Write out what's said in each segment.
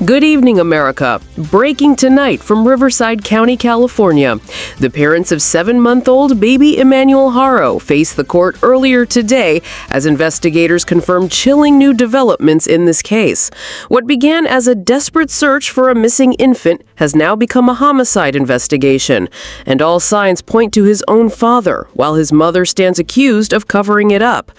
Good evening, America. Breaking tonight from Riverside County, California. The parents of 7-month-old baby Emmanuel Haro faced the court earlier today as investigators confirmed chilling new developments in this case. What began as a desperate search for a missing infant has now become a homicide investigation, and all signs point to his own father, while his mother stands accused of covering it up.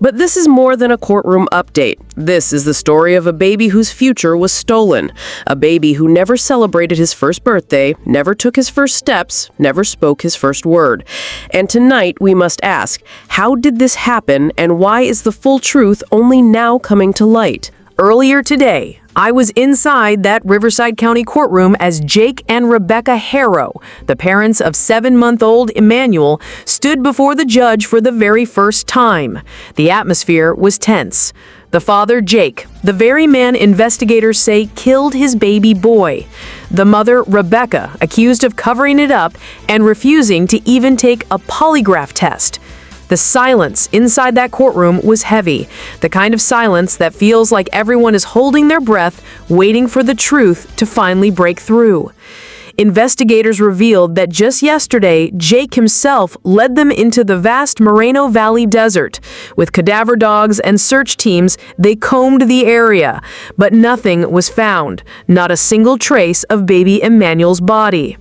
But this is more than a courtroom update. This is the story of a baby whose future was stolen. A baby who never celebrated his first birthday, never took his first steps, never spoke his first word. And tonight we must ask, how did this happen and why is the full truth only now coming to light? Earlier today, I was inside that Riverside County courtroom as Jake and Rebecca Haro, the parents of 7-month-old Emmanuel, stood before the judge for the very first time. The atmosphere was tense. The father, Jake, the very man investigators say killed his baby boy. The mother, Rebecca, accused of covering it up and refusing to even take a polygraph test. The silence inside that courtroom was heavy, the kind of silence that feels like everyone is holding their breath, waiting for the truth to finally break through. Investigators revealed that just yesterday, Jake himself led them into the vast Moreno Valley desert. With cadaver dogs and search teams, they combed the area, but nothing was found, not a single trace of baby Emmanuel's body.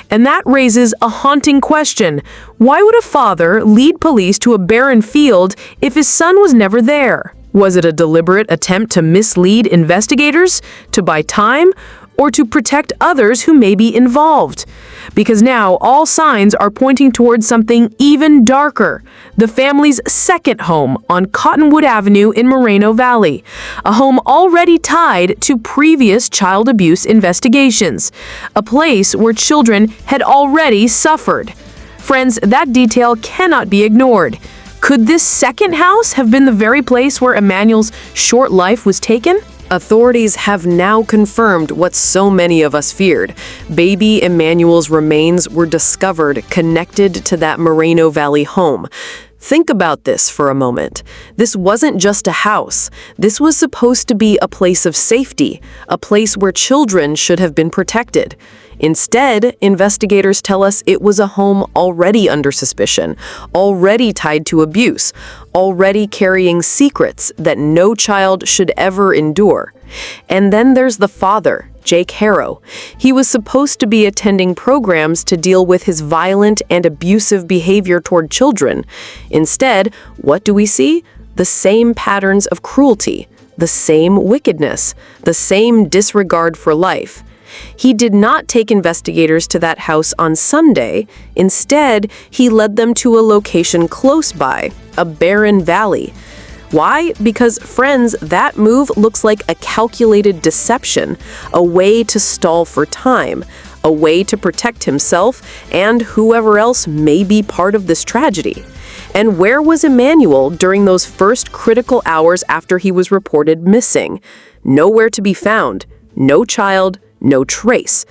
And that raises a haunting question. Why would a father lead police to a barren field if his son was never there? Was it a deliberate attempt to mislead investigators, to buy time, or to protect others who may be involved? Because now all signs are pointing towards something even darker, the family's second home on Cottonwood Avenue in Moreno Valley, a home already tied to previous child abuse investigations, a place where children had already suffered. Friends, that detail cannot be ignored. Could this second house have been the very place where Emmanuel's short life was taken? Authorities have now confirmed what so many of us feared. Baby Emmanuel's remains were discovered connected to that Moreno Valley home. Think about this for a moment. This wasn't just a house. This was supposed to be a place of safety, a place where children should have been protected. Instead, investigators tell us it was a home already under suspicion, already tied to abuse, already carrying secrets that no child should ever endure. And then there's the father, Jake Haro. He was supposed to be attending programs to deal with his violent and abusive behavior toward children. Instead, what do we see? The same patterns of cruelty, the same wickedness, the same disregard for life. He did not take investigators to that house on Sunday. Instead, he led them to a location close by, a barren valley. Why? Because, friends, that move looks like a calculated deception, a way to stall for time, a way to protect himself and whoever else may be part of this tragedy. And where was Emmanuel during those first critical hours after he was reported missing? Nowhere to be found. No child, no trace.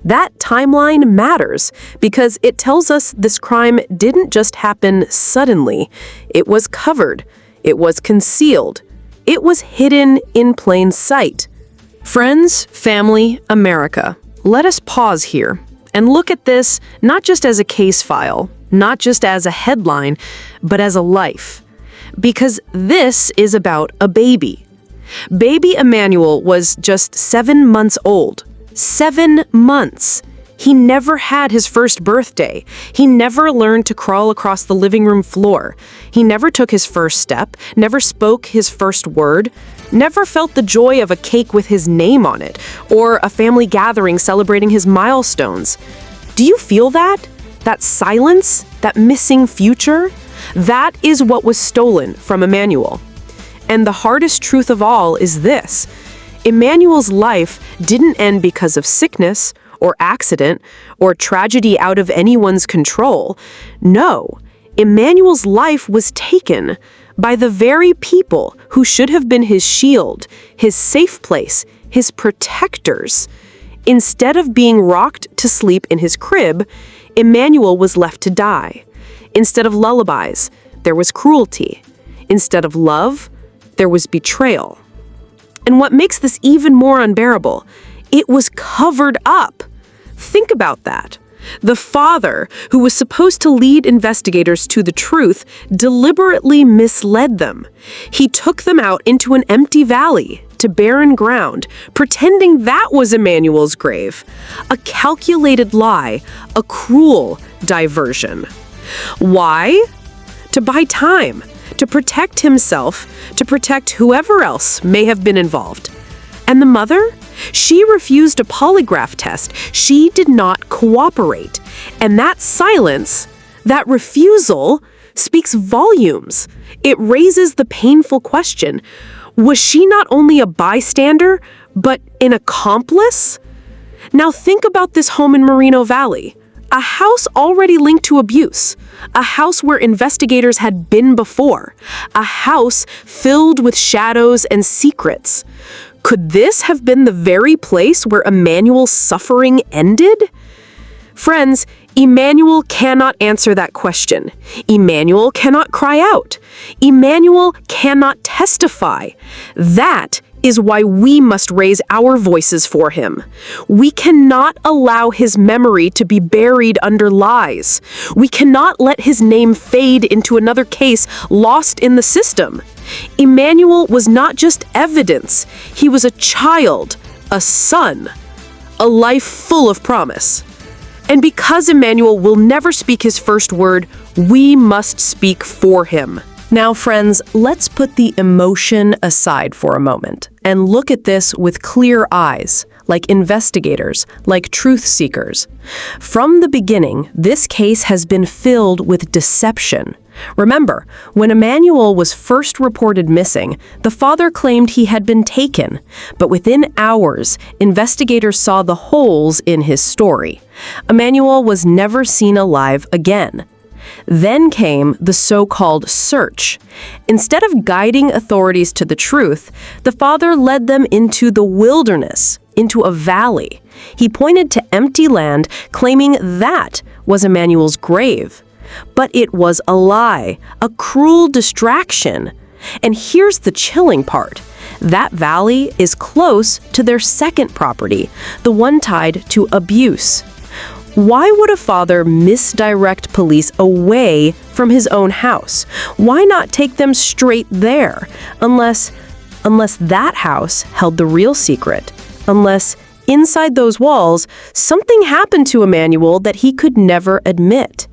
That timeline matters because it tells us this crime didn't just happen suddenly. It was covered. It was concealed. It was hidden in plain sight. Friends, family, America, let us pause here and look at this not just as a case file, not just as a headline, but as a life. Because this is about a baby. Baby Emmanuel was just 7 months old. 7 months. He never had his first birthday. He never learned to crawl across the living room floor. He never took his first step, never spoke his first word, never felt the joy of a cake with his name on it, or a family gathering celebrating his milestones. Do you feel that? That silence? That missing future? That is what was stolen from Emmanuel. And the hardest truth of all is this. Emmanuel's life didn't end because of sickness or accident or tragedy out of anyone's control. No, Emmanuel's life was taken by the very people who should have been his shield, his safe place, his protectors. Instead of being rocked to sleep in his crib, Emmanuel was left to die. Instead of lullabies, there was cruelty. Instead of love, there was betrayal. And what makes this even more unbearable, it was covered up. Think about that. The father, who was supposed to lead investigators to the truth, deliberately misled them. He took them out into an empty valley, to barren ground, pretending that was Emmanuel's grave. A calculated lie, a cruel diversion. Why? To buy time, to protect himself, to protect whoever else may have been involved. And the mother? She refused a polygraph test. She did not cooperate. And that silence, that refusal, speaks volumes. It raises the painful question, was she not only a bystander, but an accomplice? Now think about this home in Moreno Valley. A house already linked to abuse. A house where investigators had been before. A house filled with shadows and secrets. Could this have been the very place where Emmanuel's suffering ended? Friends, Emmanuel cannot answer that question. Emmanuel cannot cry out. Emmanuel cannot testify. That is why we must raise our voices for him. We cannot allow his memory to be buried under lies. We cannot let his name fade into another case lost in the system. Emmanuel was not just evidence. He was a child, a son, a life full of promise. And because Emmanuel will never speak his first word, we must speak for him. Now, friends, let's put the emotion aside for a moment and look at this with clear eyes, like investigators, like truth seekers. From the beginning, this case has been filled with deception. Remember, when Emmanuel was first reported missing, the father claimed he had been taken, but within hours, investigators saw the holes in his story. Emmanuel was never seen alive again. Then came the so-called search. Instead of guiding authorities to the truth, the father led them into the wilderness, into a valley. He pointed to empty land, claiming that was Emmanuel's grave. But it was a lie, a cruel distraction. And here's the chilling part. That valley is close to their second property, the one tied to abuse. Why would a father misdirect police away from his own house? Why not take them straight there? Unless that house held the real secret. Unless inside those walls, something happened to Emmanuel that he could never admit.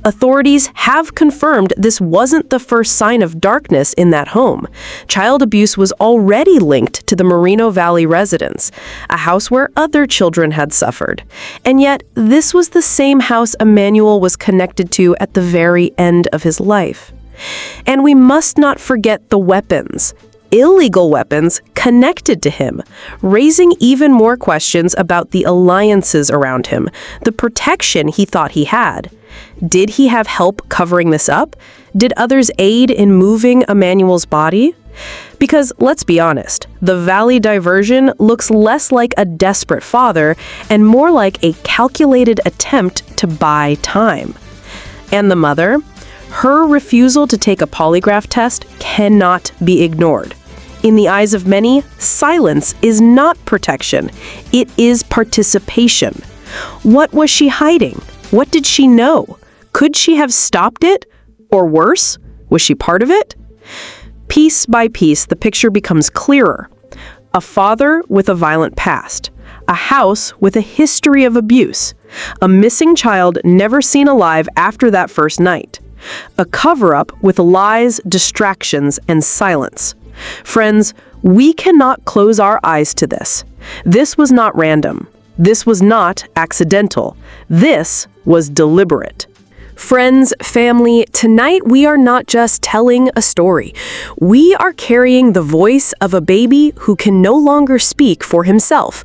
Authorities have confirmed this wasn't the first sign of darkness in that home. Child abuse was already linked to the Moreno Valley residence, a house where other children had suffered. And yet, this was the same house Emmanuel was connected to at the very end of his life. And we must not forget the weapons. Illegal weapons connected to him, raising even more questions about the alliances around him, the protection he thought he had. Did he have help covering this up? Did others aid in moving Emmanuel's body? Because, let's be honest, the valley diversion looks less like a desperate father and more like a calculated attempt to buy time. And the mother? Her refusal to take a polygraph test cannot be ignored. In the eyes of many, silence is not protection. It is participation. What was she hiding? What did she know? Could she have stopped it? Or worse, was she part of it? Piece by piece, the picture becomes clearer. A father with a violent past. A house with a history of abuse. A missing child never seen alive after that first night. A cover-up with lies, distractions, and silence. Friends, we cannot close our eyes to this. This was not random. This was not accidental. This was deliberate. Friends, family, tonight we are not just telling a story. We are carrying the voice of a baby who can no longer speak for himself.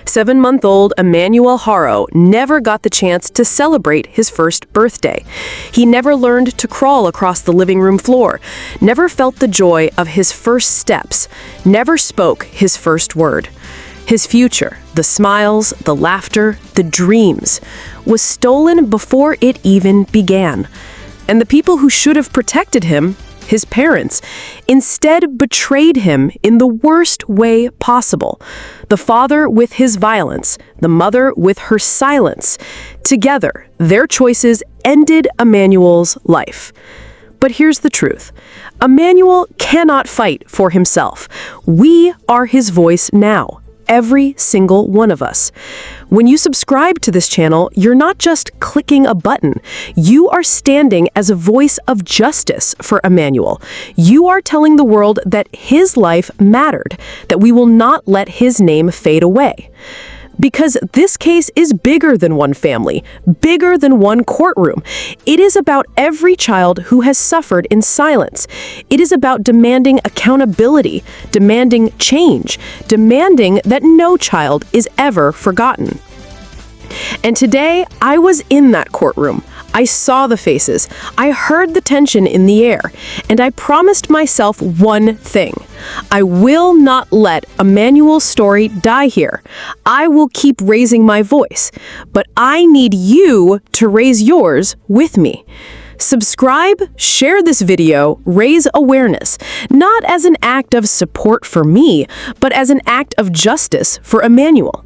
7-month-old Emmanuel Haro never got the chance to celebrate his first birthday. He never learned to crawl across the living room floor, never felt the joy of his first steps, never spoke his first word. His future, the smiles, the laughter, the dreams, was stolen before it even began. And the people who should have protected him his parents, instead betrayed him in the worst way possible. The father with his violence, the mother with her silence. Together, their choices ended Emmanuel's life. But here's the truth. Emmanuel cannot fight for himself. We are his voice now. Every single one of us. When you subscribe to this channel, you're not just clicking a button. You are standing as a voice of justice for Emmanuel. You are telling the world that his life mattered, that we will not let his name fade away. Because this case is bigger than one family, bigger than one courtroom. It is about every child who has suffered in silence. It is about demanding accountability, demanding change, demanding that no child is ever forgotten. And today, I was in that courtroom. I saw the faces, I heard the tension in the air, and I promised myself one thing. I will not let Emmanuel's story die here. I will keep raising my voice, but I need you to raise yours with me. Subscribe, share this video, raise awareness, not as an act of support for me, but as an act of justice for Emmanuel.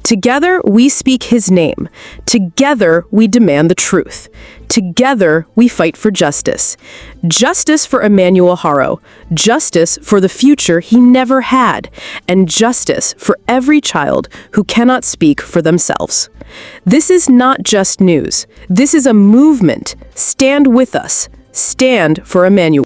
Together, we speak his name. Together, we demand the truth. Together, we fight for justice. Justice for Emmanuel Haro. Justice for the future he never had. And justice for every child who cannot speak for themselves. This is not just news. This is a movement. Stand with us. Stand for Emmanuel.